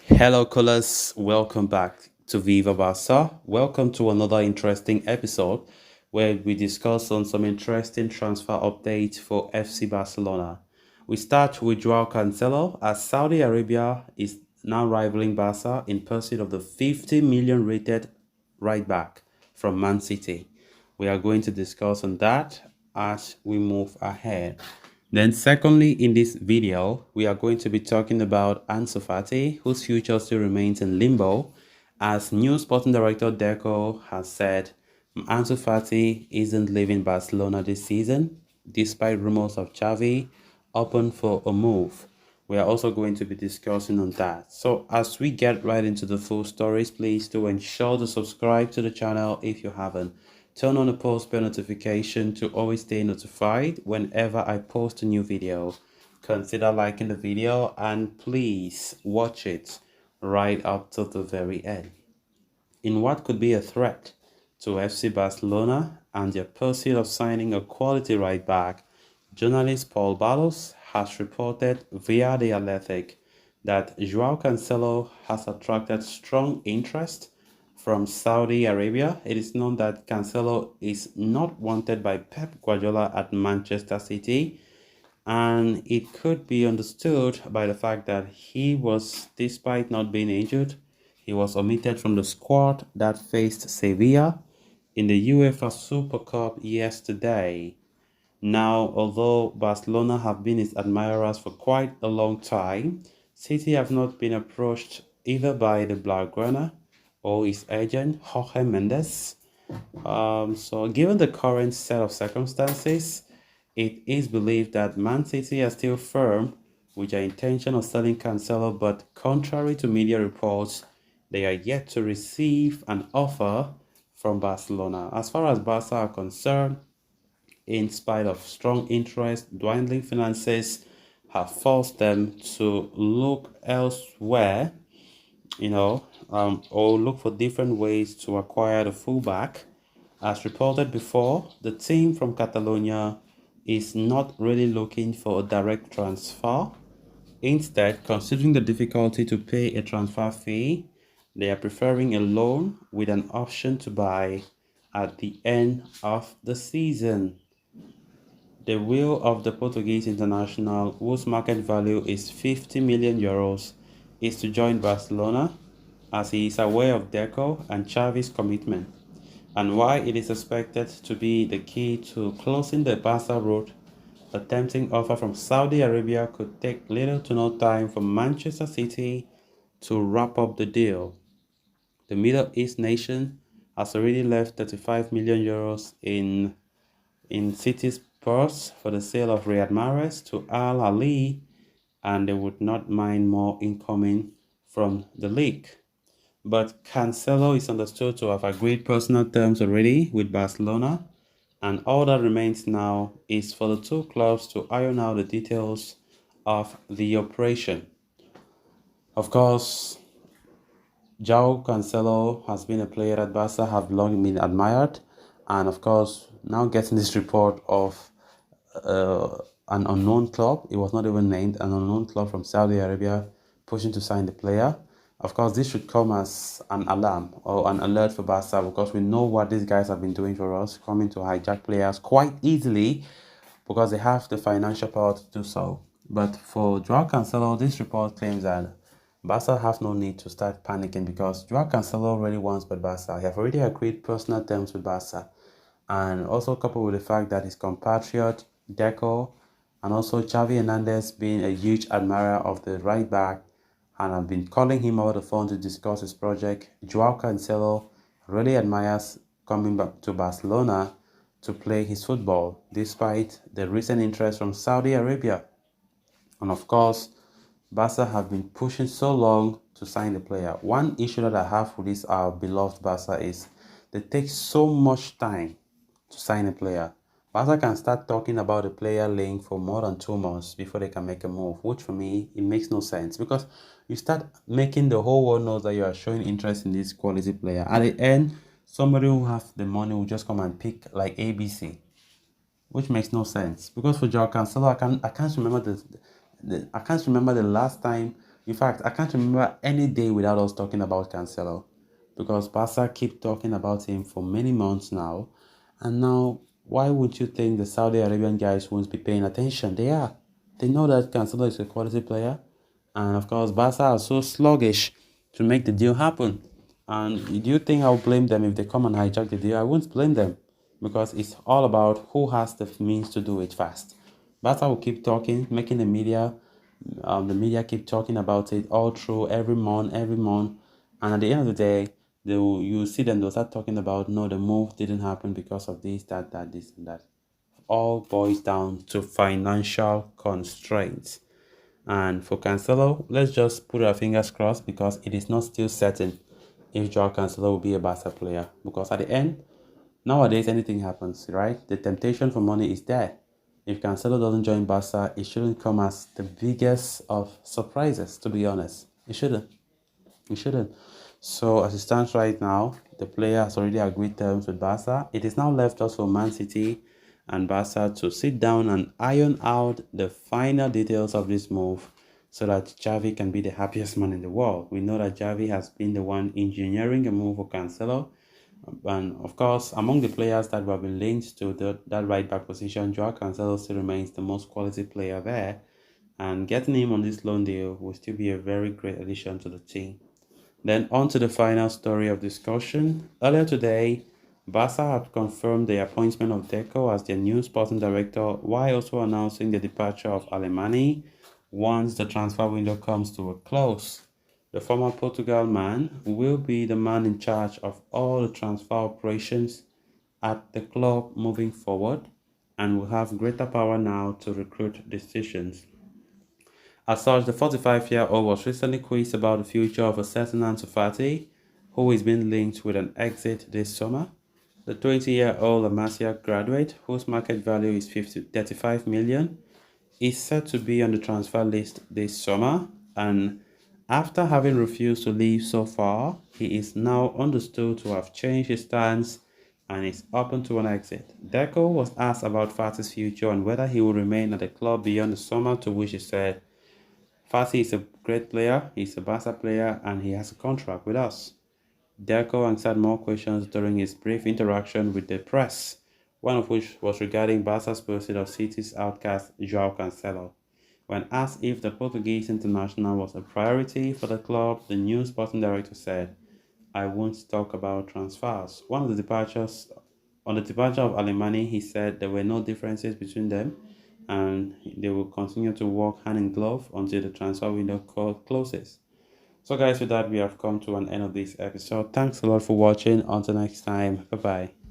Hello, callers. Welcome back to Viva Barca. Welcome to another interesting episode where we discuss on some interesting transfer updates for FC Barcelona. We start with Joao Cancelo as Saudi Arabia is now rivaling Barca in pursuit of the 50 million rated right back from Man City. We are going to discuss on that as we move ahead. Then secondly, in this video, we are going to be talking about Ansu Fati, whose future still remains in limbo. As new sporting director Deco has said, Ansu Fati isn't leaving Barcelona this season, despite rumors of Xavi open for a move. We are also going to be discussing on that. So as we get right into the full stories, please do ensure to subscribe to the channel if you haven't. Turn on the post bell notification to always stay notified whenever I post a new video. Consider liking the video and please watch it right up to the very end. In what could be a threat to FC Barcelona and their pursuit of signing a quality right back, journalist Paul Barros has reported via The Athletic that Joao Cancelo has attracted strong interest from Saudi Arabia. It is known that Cancelo is not wanted by Pep Guardiola at Manchester City, and it could be understood by the fact that despite not being injured, he was omitted from the squad that faced Sevilla in the UEFA Super Cup yesterday. Now, although Barcelona have been his admirers for quite a long time, City have not been approached either by the Blaugrana or his agent, Jorge Mendes. So, given the current set of circumstances, it is believed that Man City are still firm with their intention of selling Cancelo, but contrary to media reports, they are yet to receive an offer from Barcelona. As far as Barca are concerned, in spite of strong interest, dwindling finances have forced them to look elsewhere, or look for different ways to acquire the fullback. As reported before, the team from Catalonia is not really looking for a direct transfer. Instead, considering the difficulty to pay a transfer fee, they are preferring a loan with an option to buy at the end of the season. The will of the Portuguese international, whose market value is 50 million euros, is to join Barcelona, as he is aware of Deco and Xavi's commitment, and why it is expected to be the key to closing the Barca road. A tempting offer from Saudi Arabia could take little to no time for Manchester City to wrap up the deal. The Middle East nation has already left 35 million euros in City's purse for the sale of Riyad Mahrez to Al Ahly, and they would not mind more incoming from the league. But Cancelo is understood to have agreed personal terms already with Barcelona, and all that remains now is for the two clubs to iron out the details of the operation. Of course, Joao Cancelo has been a player that Barca have long been admired, and of course, now getting this report of an unknown club, it was not even named, an unknown club from Saudi Arabia pushing to sign the player. Of course, this should come as an alarm or an alert for Barca, because we know what these guys have been doing for us, coming to hijack players quite easily because they have the financial power to do so. But for Joao Cancelo, this report claims that Barca have no need to start panicking, because Joao Cancelo really wants Barca. He have already agreed personal terms with Barca, and also coupled with the fact that his compatriot Deco and also Xavi Hernandez being a huge admirer of the right back and have been calling him over the phone to discuss his project, Joao Cancelo really admires coming back to Barcelona to play his football, despite the recent interest from Saudi Arabia. And of course, Barca have been pushing so long to sign the player. One issue that I have with this our beloved Barca is they take so much time to sign a player. Barca can start talking about the player link for more than 2 months before they can make a move, which for me, it makes no sense, because you start making the whole world know that you are showing interest in this quality player. At the end, somebody who has the money will just come and pick like ABC, which makes no sense. Because for Joao Cancelo, I can't remember I can't remember the last time In fact, I can't remember any day without us talking about Cancelo, because Barca keep talking about him for many months now. And now, why would you think the Saudi Arabian guys won't be paying attention? They are. They know that Cancelo is a quality player. And of course, Barca are so sluggish to make the deal happen. And do you think I'll blame them if they come and hijack the deal? I won't blame them, because it's all about who has the means to do it fast. Barca will keep talking, making the media keep talking about it all through every month, and at the end of the day, you see them, they'll start talking about, no, the move didn't happen because of this, this, and that. All boils down to financial constraints. And for Cancelo, let's just put our fingers crossed, because it is not still certain if Joao Cancelo will be a Barca player. Because at the end, nowadays anything happens, right? The temptation for money is there. If Cancelo doesn't join Barca, it shouldn't come as the biggest of surprises, to be honest. It shouldn't. It shouldn't. So as it stands right now, the player has already agreed terms with Barca. It is now left us for Man City and Barca to sit down and iron out the final details of this move, so that Xavi can be the happiest man in the world. We know that Xavi has been the one engineering a move for Cancelo. And of course, among the players that have been linked to that right back position, Joao Cancelo still remains the most quality player there. And getting him on this loan deal will still be a very great addition to the team. Then on to the final story of discussion. Earlier today, Barca had confirmed the appointment of Deco as their new sporting director, while also announcing the departure of Alemany once the transfer window comes to a close. The former Portugal man will be the man in charge of all the transfer operations at the club moving forward, and will have greater power now to recruit decisions. As such, the 45-year-old was recently quizzed about the future of a certain Ansu Fati, who is being linked with an exit this summer. The 20-year-old Amasia graduate, whose market value is 35 million, is set to be on the transfer list this summer, and after having refused to leave so far, he is now understood to have changed his stance and is open to an exit. Deco was asked about Fati's future and whether he will remain at the club beyond the summer, to which he said, Fati is a great player, he's a Barca player, and he has a contract with us. Deco answered more questions during his brief interaction with the press, one of which was regarding Barca's pursuit of City's outcast Joao Cancelo. When asked if the Portuguese international was a priority for the club, the new sporting director said, I won't talk about transfers. On the departure of Alemany, he said there were no differences between them, and they will continue to work hand in glove until the transfer window closes. So guys, with that, we have come to an end of this episode. Thanks a lot for watching. Until next time, bye bye.